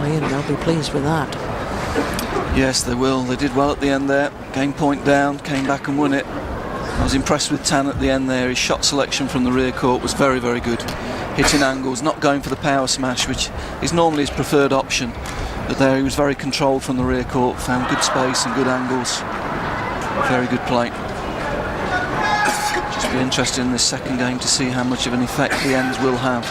Ian, they'll be pleased with that. Yes, they will. They did well at the end there. Game point down, came back and won it. I was impressed with Tan at the end there. His shot selection from the rear court was very, very good. Hitting angles, not going for the power smash, which is normally his preferred option. But there he was very controlled from the rear court, found good space and good angles. Very good play. Just be interested in this second game to see how much of an effect the ends will have.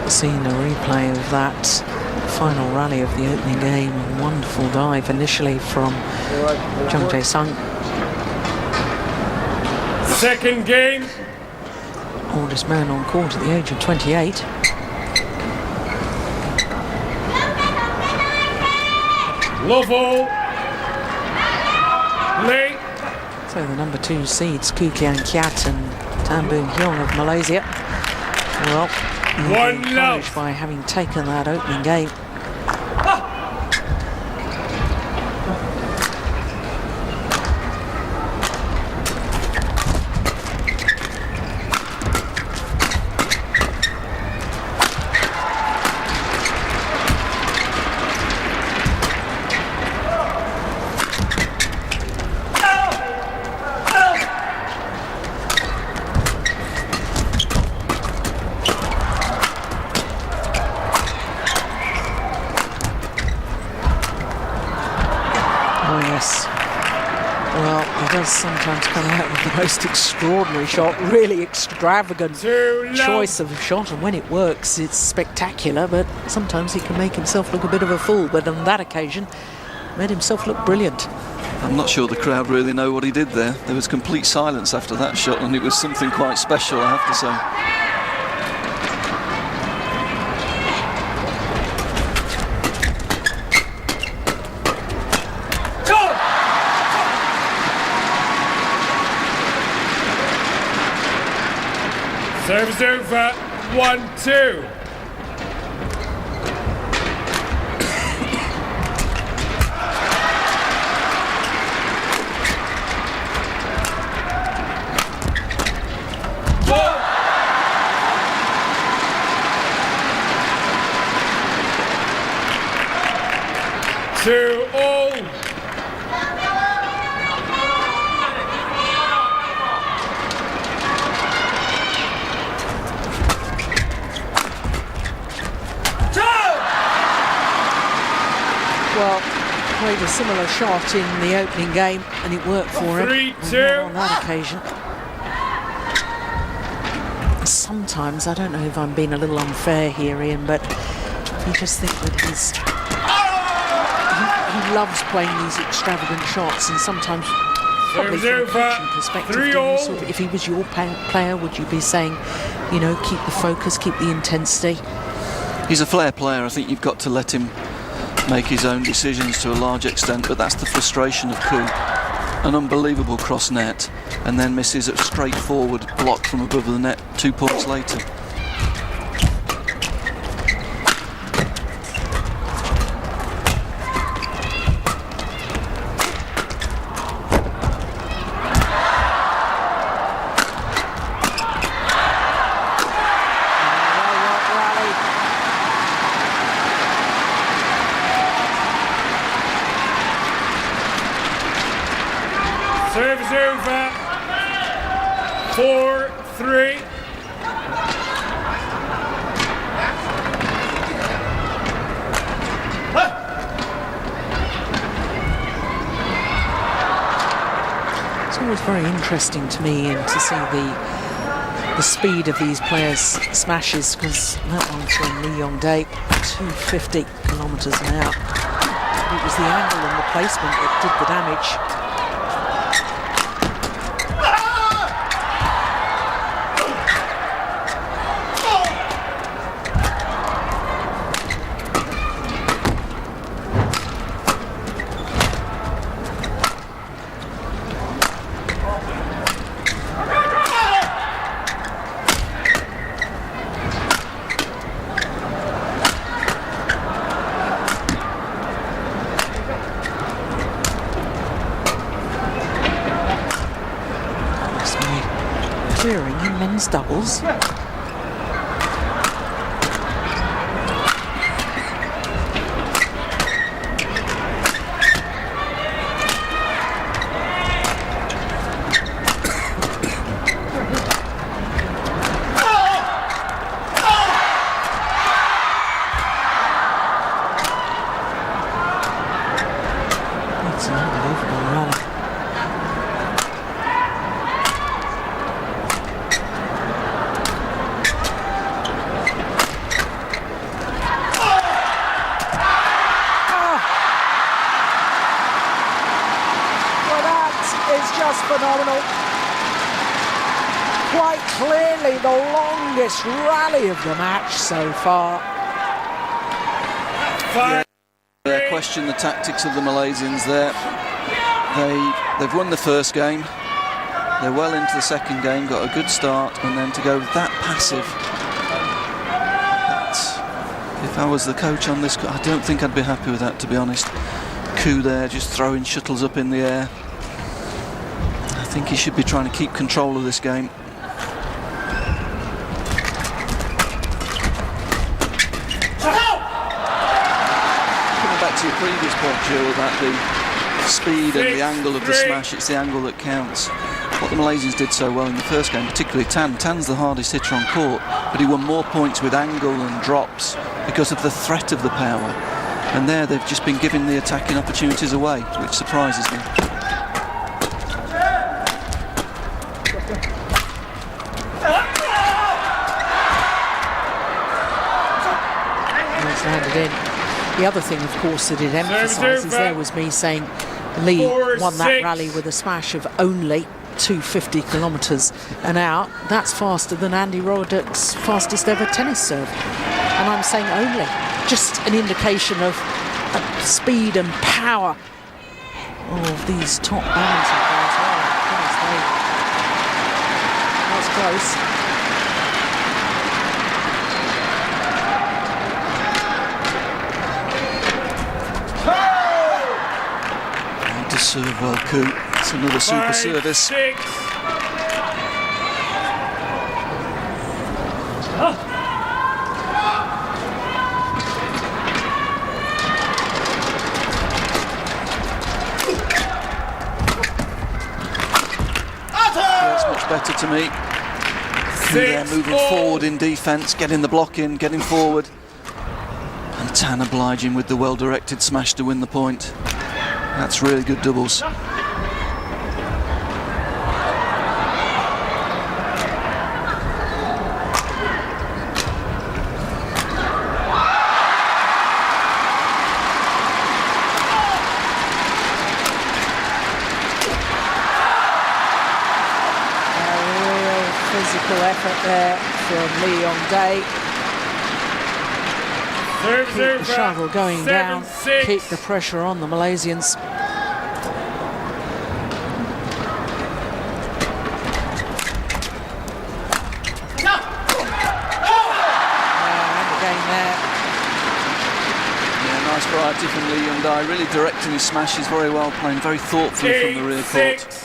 Seen a replay of that final rally of the opening game. A wonderful dive initially from Jung Jae-sung. Second game. Oldest man on court at the age of 28. Lovell. Late. So the number 2 seeds, Koo Kian Kiat and Tan Boon Hyung of Malaysia. Well, one love by having taken that opening game. Sometimes come out with the most extraordinary shot, really extravagant choice of a shot, and when it works it's spectacular, but sometimes he can make himself look a bit of a fool, but on that occasion made himself look brilliant. I'm not sure the crowd really know what he did there. There was complete silence after that shot, and it was something quite special, I have to say. Serves over, 1-2. Two all. Well, played a similar shot in the opening game and it worked for him. 3-2 on that occasion. Sometimes, I don't know if I'm being a little unfair here, Ian, but you just think that he loves playing these extravagant shots, and sometimes probably from a coaching perspective, if he was your player, would you be saying, you know, keep the focus, keep the intensity? He's a flair player. I think you've got to let him make his own decisions to a large extent, but that's the frustration of Koo. An unbelievable cross net, and then misses a straightforward block from above the net 2 points later. Serves over, 4-3. It's always very interesting to me and to see the speed of these players' smashes, because that one from Lee Yong-dae, 250 kilometres an hour. It was the angle and the placement that did the damage. interfering in men's doubles. It's an unbelievable rally. Well, that is just phenomenal. Quite clearly the longest rally of the match so far. Yeah, question the tactics of the Malaysians there. They've won the first game. They're well into the second game, got a good start, and then to go that passive. If I was the coach on this, I don't think I'd be happy with that, to be honest. Koo there, just throwing shuttles up in the air. I think he should be trying to keep control of this game. Back to your previous point, Joe, about the speed and the angle of the smash. It's the angle that counts. What the Malaysians did so well in the first game, particularly Tan. Tan's the hardest hitter on court, but he won more points with angle and drops because of the threat of the power. And there they've just been giving the attacking opportunities away, which surprises me. Nice landed in. The other thing, of course, that it emphasises there was me saying Lee won that rally with a smash of only 250 kilometres an hour. That's faster than Andy Roddick's fastest ever tennis serve. And I'm saying only. Just an indication of speed and power of these top balancing players. That was close. To serve well, Koo. It's another super service. 6. That's much better to me. Koo there moving forward in defence, getting the block in, getting forward. And Tan obliging with the well-directed smash to win the point. That's really good doubles. Physical effort there from Lee Yong-dae. Keep the shuttle going down, keep the pressure on the Malaysians. And again there. Yeah, nice variety from Lee Yong-dae, really directing his smashes very well, playing very thoughtfully from the rear court.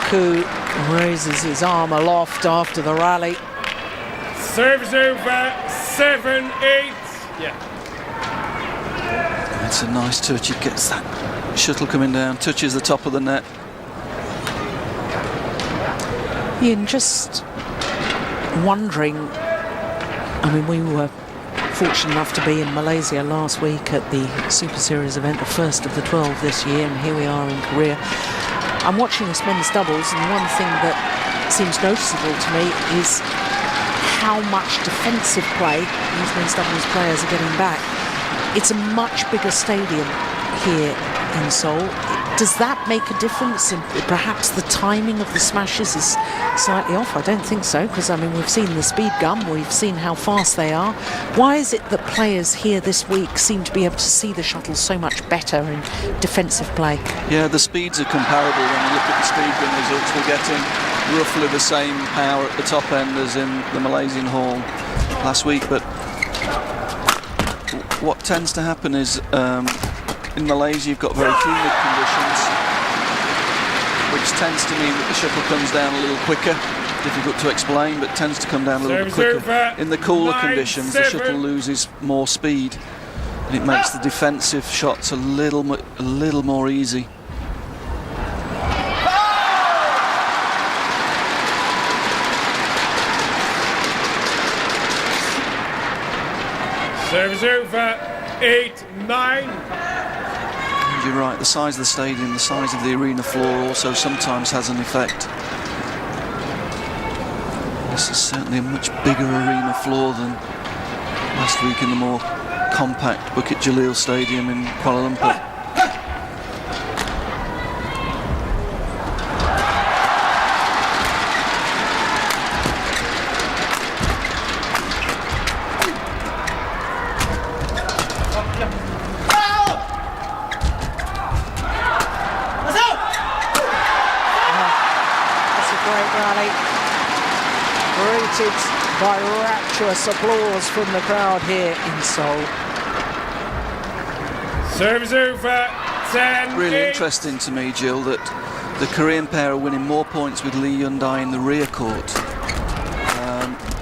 Koo raises his arm aloft after the rally. Service over, 7-8. Yeah. It's a nice touch. He gets that shuttle coming down, touches the top of the net. Ian, just wondering, I mean, we were fortunate enough to be in Malaysia last week at the Super Series event, the first of the 12 this year, and here we are in Korea. I'm watching this men's doubles, and one thing that seems noticeable to me is how much defensive play these men's doubles players are getting back. It's a much bigger stadium here in Seoul. Does that make a difference? And perhaps the timing of the smashes is slightly off? I don't think so, because I mean, we've seen the speed gun, we've seen how fast they are. Why is it that players here this week seem to be able to see the shuttle so much better in defensive play? Yeah, the speeds are comparable. When you look at the speed gun results, we're getting roughly the same power at the top end as in the Malaysian hall last week. But what tends to happen is in Malaysia you've got very humid conditions, which tends to mean that the shuttle comes down a little quicker. Difficult to explain, but tends to come down a little bit quicker. In the cooler conditions, the shuttle loses more speed, and it makes the defensive shots a little more easy. Service over, 8-9. You're right, the size of the stadium, the size of the arena floor also sometimes has an effect. This is certainly a much bigger arena floor than last week in the more compact Bukit Jalil Stadium in Kuala Lumpur. By rapturous applause from the crowd here in Seoul. Service over, 10. Really interesting to me, Jill, that the Korean pair are winning more points with Lee Hyundai in the rear court.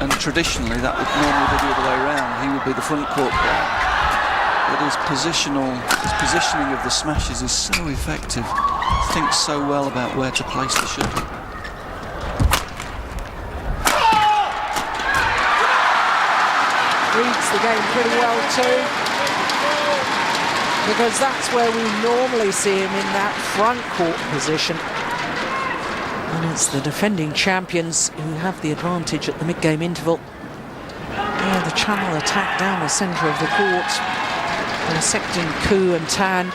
And traditionally that would normally be the other way around. He would be the front court player. But his positioning of the smashes is so effective. Thinks so well about where to place the shuttle. Reads the game pretty well too, because that's where we normally see him, in that front court position. And it's the defending champions who have the advantage at the mid-game interval. Yeah, the channel attack down the centre of the court, dissecting Koo and Tan.